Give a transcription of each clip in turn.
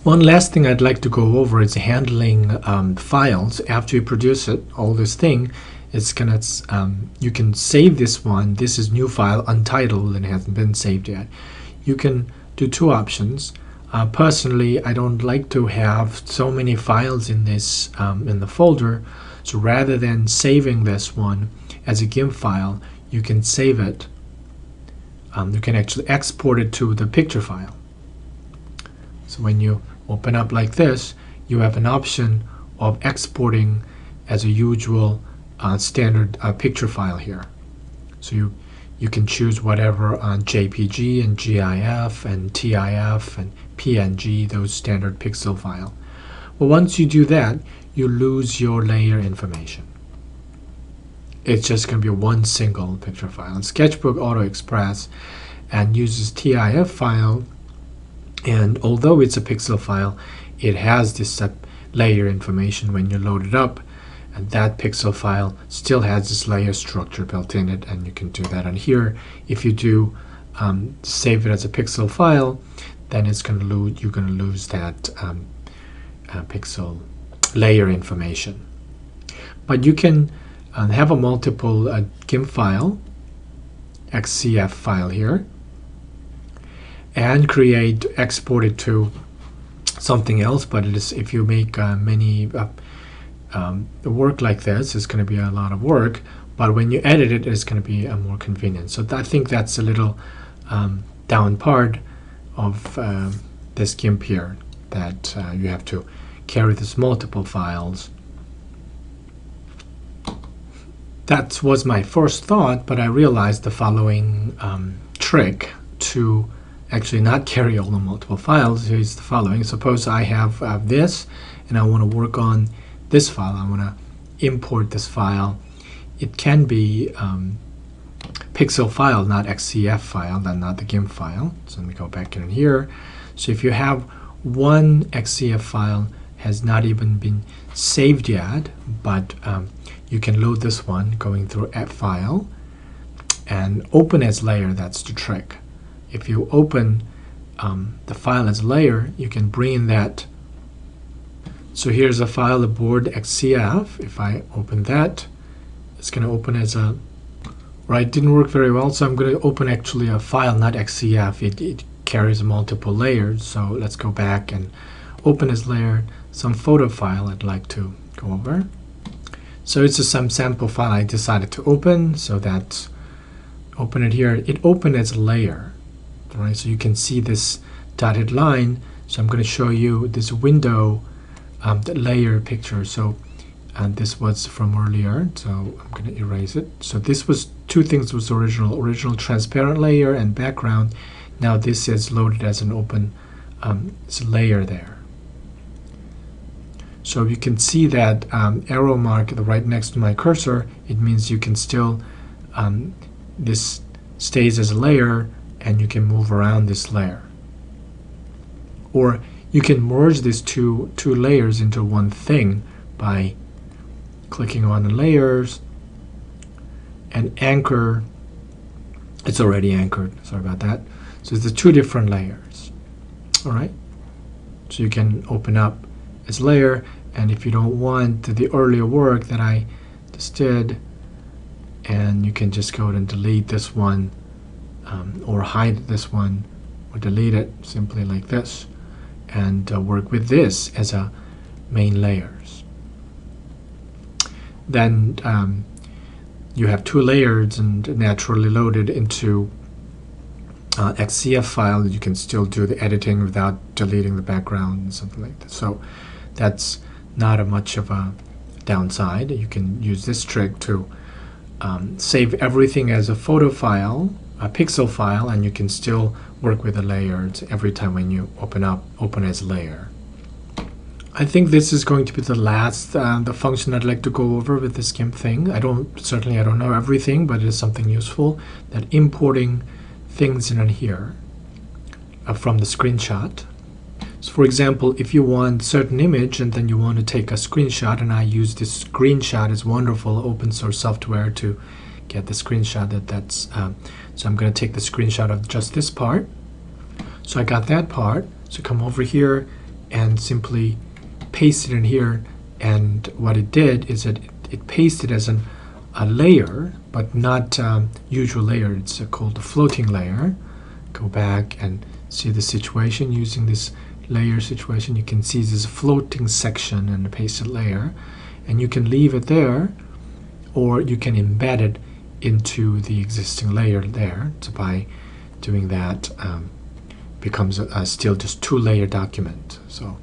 One last thing I'd like to go over is handling files. After you produce it, all this thing is gonna you can save this one. This is new file, untitled, and hasn't been saved yet. You can do two options. Personally, I don't like to have so many files in this in the folder, so rather than saving this one as a GIMP file, you can save it. You can actually export it to the picture file. So when you open up like this, you have an option of exporting as a usual standard picture file here. So you can choose whatever on JPG and GIF and TIF and PNG, those standard pixel file. Well, once you do that, you lose your layer information. It's just going to be one single picture file. And Sketchbook Auto Express and uses TIF file, and although it's a pixel file, it has this layer information when you load it up, and that pixel file still has this layer structure built in it, and you can do that on here. If you do save it as a pixel file, then it's going to lose, you're going to lose that pixel layer information. But you can have a multiple GIMP file, XCF file here, and export it to something else. But it is, if you make many work like this, it's going to be a lot of work, but when you edit it, it's going to be more convenient. So I think that's a little down part of this GIMP here, that you have to carry this multiple files. That was my first thought, but I realized the following trick to actually not carry all the multiple files is the following. Suppose I have this, and I want to work on this file. I want to import this file. It can be pixel file, not XCF file, then not the GIMP file. So let me go back in here. So if you have one XCF file has not even been saved yet, but you can load this one going through Add File and open as layer. That's the trick. If you open the file as layer, you can bring in that. So here's a file, the board XCF. If I open that, it's going to open as a, right, it didn't work very well, so I'm going to open actually a file, not XCF. It carries multiple layers. So let's go back and open as layer some photo file I'd like to go over. So it's some sample file I decided to open, so that's open it here. It opened as a layer, right? So you can see this dotted line. So I'm going to show you this window, the layer picture. So this was from earlier, so I'm going to erase it. So this was two things was original transparent layer and background. Now this is loaded as an open it's a layer there. So you can see that arrow mark right next to my cursor. It means you can still, this stays as a layer, and you can move around this layer. Or you can merge these two layers into one thing by clicking on the layers and anchor. It's already anchored, sorry about that. So it's the two different layers. All right, so you can open up as layer, and if you don't want the earlier work that I just did, and you can just go ahead and delete this one, or hide this one, or delete it simply like this, and work with this as a main layers. Then you have two layers and naturally loaded into XCF file. You can still do the editing without deleting the background and something like that. So that's not much of a downside. You can use this trick to save everything as a photo file, a pixel file, and you can still work with the layers every time when you open as layer. I think this is going to be the last the function I'd like to go over with this GIMP thing. I don't know everything, but it is something useful, that importing things in here from the screenshot. So for example, if you want certain image and then you want to take a screenshot, and I use this screenshot, is wonderful open source software to get the screenshot. So I'm going to take the screenshot of just this part. So I got that part. So come over here and simply paste it in here. And what it did is that it pasted as a layer, but not usual layer. It's called a floating layer. Go back and see the situation using this layer situation. You can see this floating section and a pasted layer, and you can leave it there, or you can embed it into the existing layer there. So by doing that, becomes a still just two-layer document. So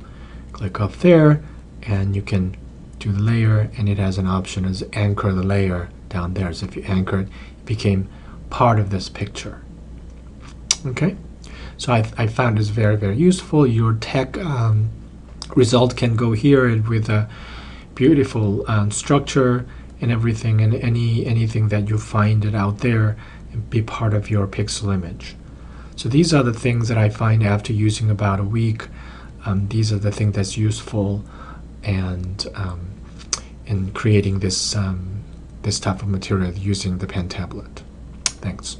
click up there, and you can do the layer, and it has an option as anchor the layer down there. So if you anchor it, it became part of this picture. Okay, so I found this very, very useful. Your tech result can go here with a beautiful structure and everything, and anything that you find it out there and be part of your pixel image. So these are the things that I find after using about a week. These are the things that's useful and in creating this this type of material using the pen tablet. Thanks.